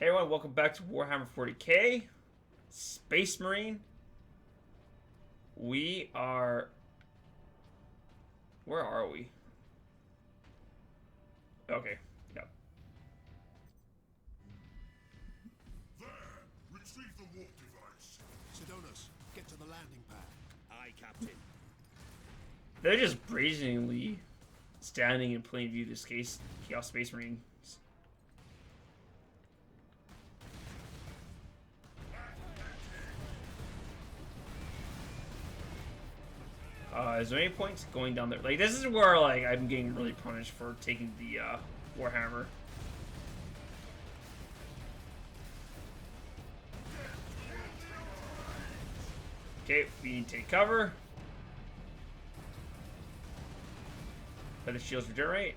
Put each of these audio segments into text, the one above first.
Hey everyone, welcome back to Warhammer 40k Space Marine. We are... Where are we? Okay, yep. There! Retrieve the warp device. Sidonus, get to the landing pad. Aye, Captain. They're just brazenly standing in plain view of this Chaos Space Marine. Is there any point going down there? Like, this is where, like, I'm getting really punished for taking the, Warhammer. Okay, we need to take cover. Let the shields regenerate.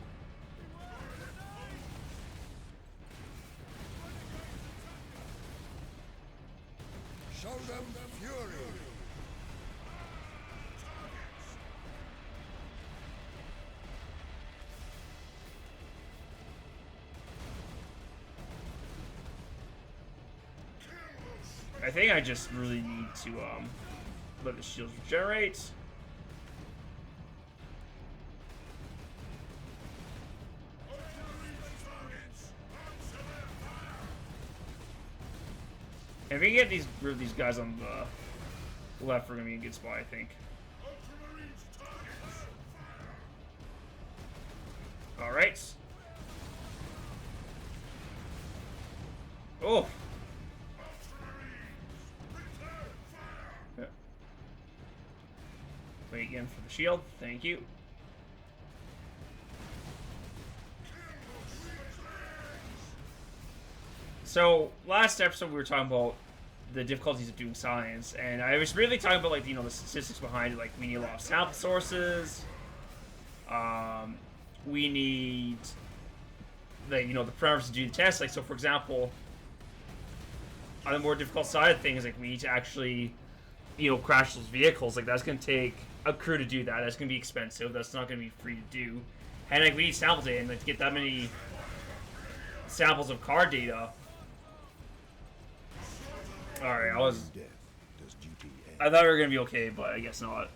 Show them fury. I think I just really need to let the shields regenerate. If we can get rid of these guys on the left, we're gonna be in a good spot, I think. All right. Oh. Wait again for the shield. Thank you. So last episode we were talking about the difficulties of doing science, and I was really talking about, like, you know, the statistics behind it. Like, we need a lot of sample sources. We need the, you know, the parameters to do the test. Like, so for example, on the more difficult side of things, like, we need to actually, you know, crash those vehicles. Like, that's gonna take a crew to do that. That's gonna be expensive. That's not gonna be free to do. And, like, we need sample data, and, like, to get that many samples of car data. Alright, I thought we were gonna be okay, but I guess not.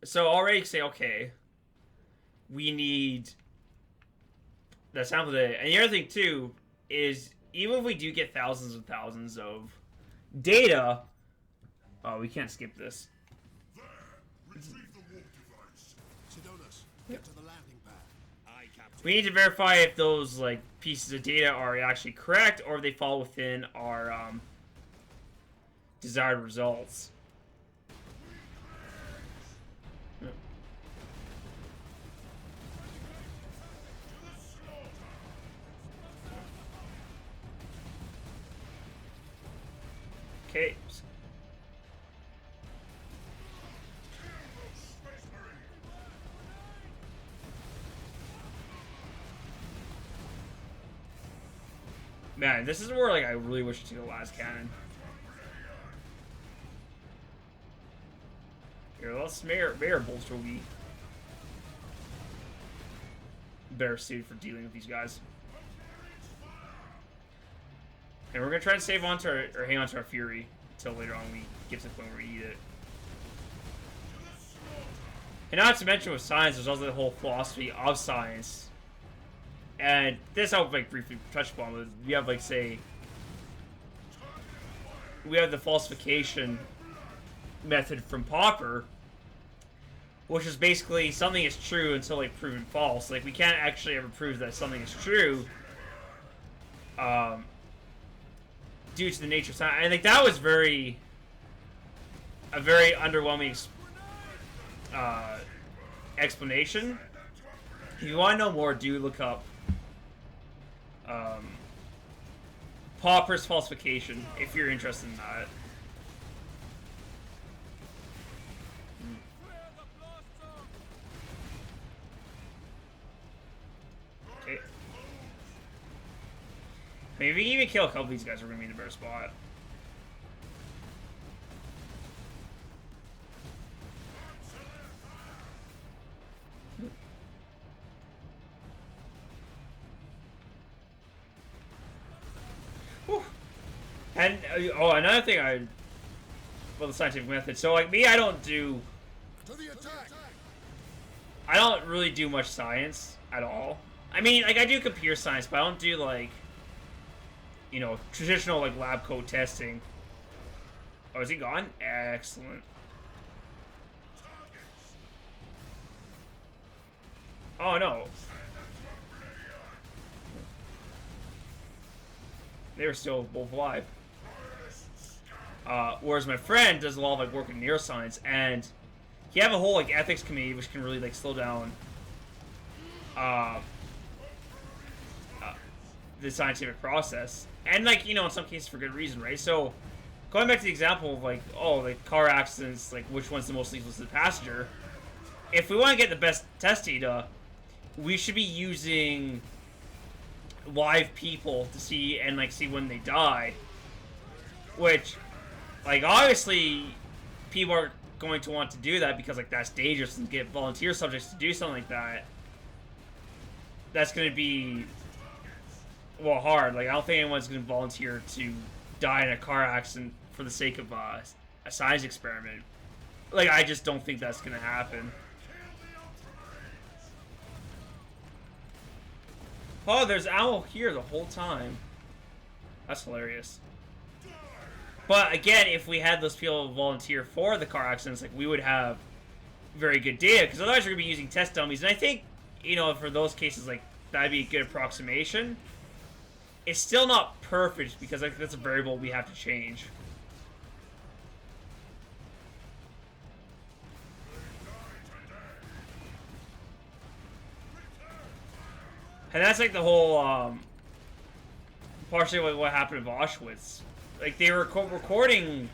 So already say, okay, we need that sample data. And the other thing too is, even if we do get thousands and thousands of data, oh, we can't skip this. There! Retrieve the warp device. Sidonus, get to the landing pad. Aye, Captain. We need to verify if those, like, pieces of data are actually correct, or if they fall within our desired results. Okay. Man, this is where, like, I really wish to see the last cannon. Here, let's Mayor Bolster will be better suited for dealing with these guys. And we're gonna try to save on to or hang on to our Fury until later on we get to the point where we need it. And not to mention with science, there's also the whole philosophy of science. And this I'll, like, briefly touch upon. With we have, like, say, we have the falsification method from Popper, which is basically something is true until, like, proven false. Like, we can't actually ever prove that something is true, due to the nature of science. I think that was a very underwhelming explanation. If you want to know more, do look up Popper's falsification if you're interested in that. Okay. I mean, if we can even kill a couple of these guys, we're gonna be in a better spot. And oh, another thing well, the scientific method. So like me, I don't To the attack! really do much science at all. I mean, like I do computer science, but I don't do like, you know, traditional like lab coat testing. Oh, is he gone? Excellent. Oh no. They were still both alive. Whereas my friend does a lot of like work in neuroscience, and he have a whole like ethics committee which can really like slow down the scientific process, and like, you know, in some cases for good reason, right? So going back to the example of like, oh, like car accidents, like which one's the most lethal to the passenger, if we want to get the best test data, we should be using live people to see and like see when they die, which like obviously people are going to want to do that because like that's dangerous, and get volunteer subjects to do something like that, that's going to be, well, hard. Like I don't think anyone's going to volunteer to die in a car accident for the sake of a science experiment. Like I just don't think that's going to happen. Oh, there's owl here the whole time. That's hilarious. But again, if we had those people volunteer for the car accidents, like we would have very good data, because otherwise you're gonna be using test dummies. And I think, you know, for those cases, like that'd be a good approximation. It's still not perfect because like that's a variable we have to change. And that's like the whole, partially what happened in Auschwitz. Like, they were recording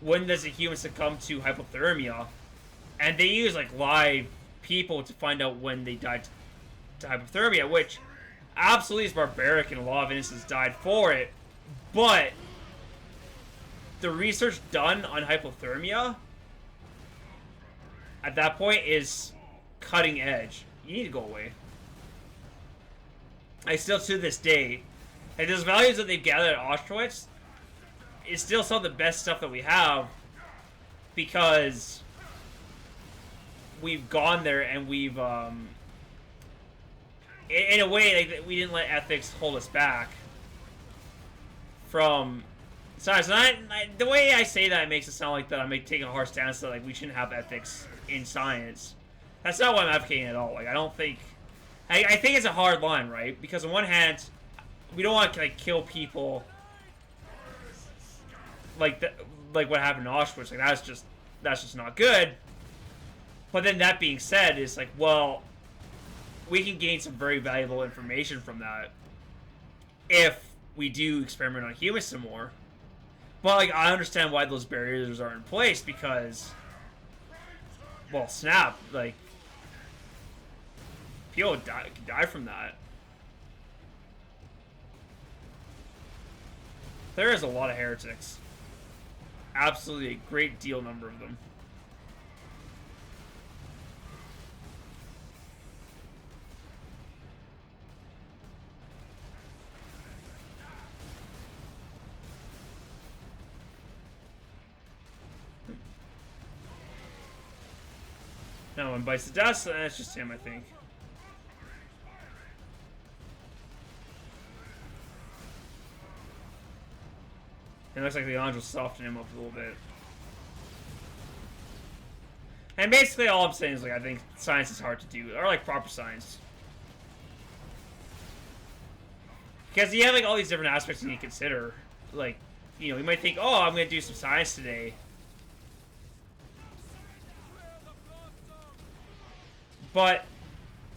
when does a human succumb to hypothermia, and they use like live people to find out when they died to hypothermia, which absolutely is barbaric, and a lot of innocents died for it. But the research done on hypothermia at that point is cutting edge. You need to go away. I still, to this day, and those values that they've gathered at Auschwitz is still some of the best stuff that we have, because we've gone there and we've, in a way, like, we didn't let ethics hold us back from science. And the way I say that, it makes it sound like that I'm taking a hard stance that like we shouldn't have ethics in science. That's not what I'm advocating at all. Like, I don't think... I think it's a hard line, right? Because on one hand, we don't want to like kill people like like what happened in Auschwitz. Like that's just not good. But then that being said, it's like, well, we can gain some very valuable information from that if we do experiment on humans some more. But like, I understand why those barriers are in place, because, well, snap, like, people could die from that. There is a lot of heretics. Absolutely a great deal number of them. No one bites the dust, and it's just him, I think. It looks like the orange will soften him up a little bit. And basically all I'm saying is, like, I think science is hard to do. Or, like, proper science. Because you have, like, all these different aspects you need to consider. Like, you know, you might think, oh, I'm going to do some science today. But,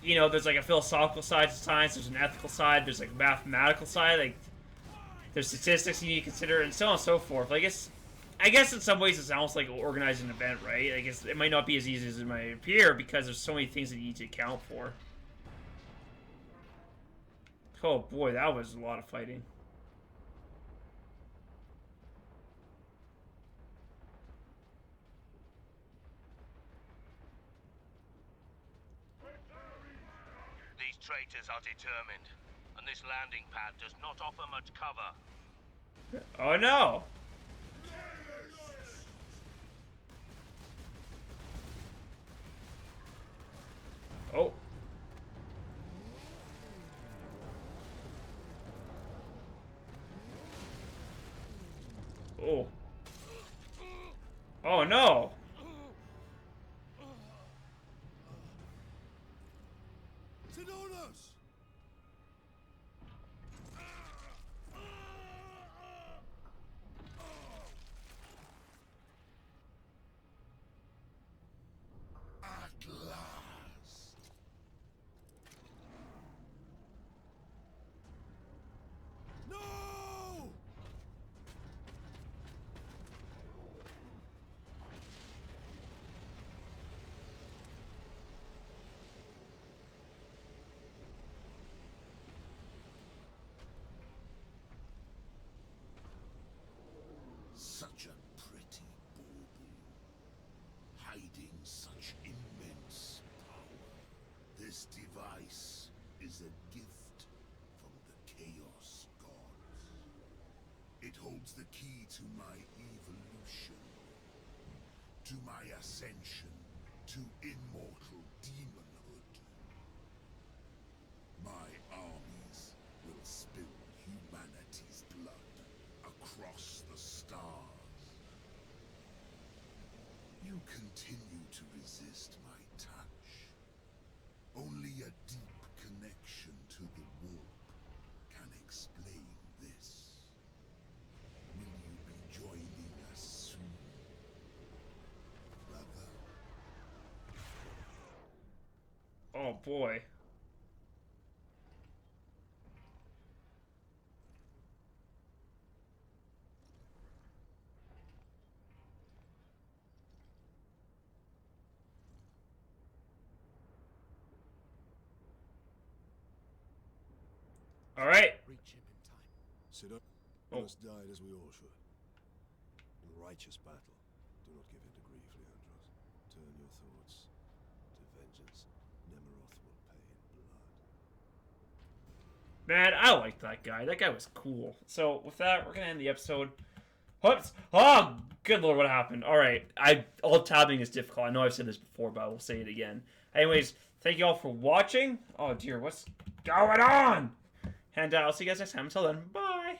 you know, there's, like, a philosophical side to science. There's an ethical side. There's, like, a mathematical side. Like, there's statistics you need to consider, and so on and so forth. Like, I guess in some ways it's almost like organizing an event, right? I guess it might not be as easy as it might appear, because there's so many things that you need to account for. Oh boy, that was a lot of fighting. These traitors are determined, and this landing pad does not offer much cover. Oh no! Oh. Oh. Oh no! Sinonos! At last. No! Such a pretty bauble, hiding such immense power. This device is a gift from the Chaos Gods. It holds the key to my evolution, to my ascension to immortal demonhood. My armies will spill humanity's blood across the stars. You continue to resist my touch. Only a deep connection to the warp can explain this. Will you be joining us soon, brother? Oh boy. All right. Reach him in time. Sit up. Oh. Let us died as we all should. In righteous battle, do not give in to grief, Leandros. Turn your thoughts to vengeance. Nemeroth will pay in blood. Man, I liked that guy. That guy was cool. So with that, we're gonna end the episode. Whoops! Oh, good lord, what happened? All right, all tabbing is difficult. I know I've said this before, but I will say it again. Anyways, thank you all for watching. Oh dear, what's going on? And I'll see you guys next time. Until then, bye.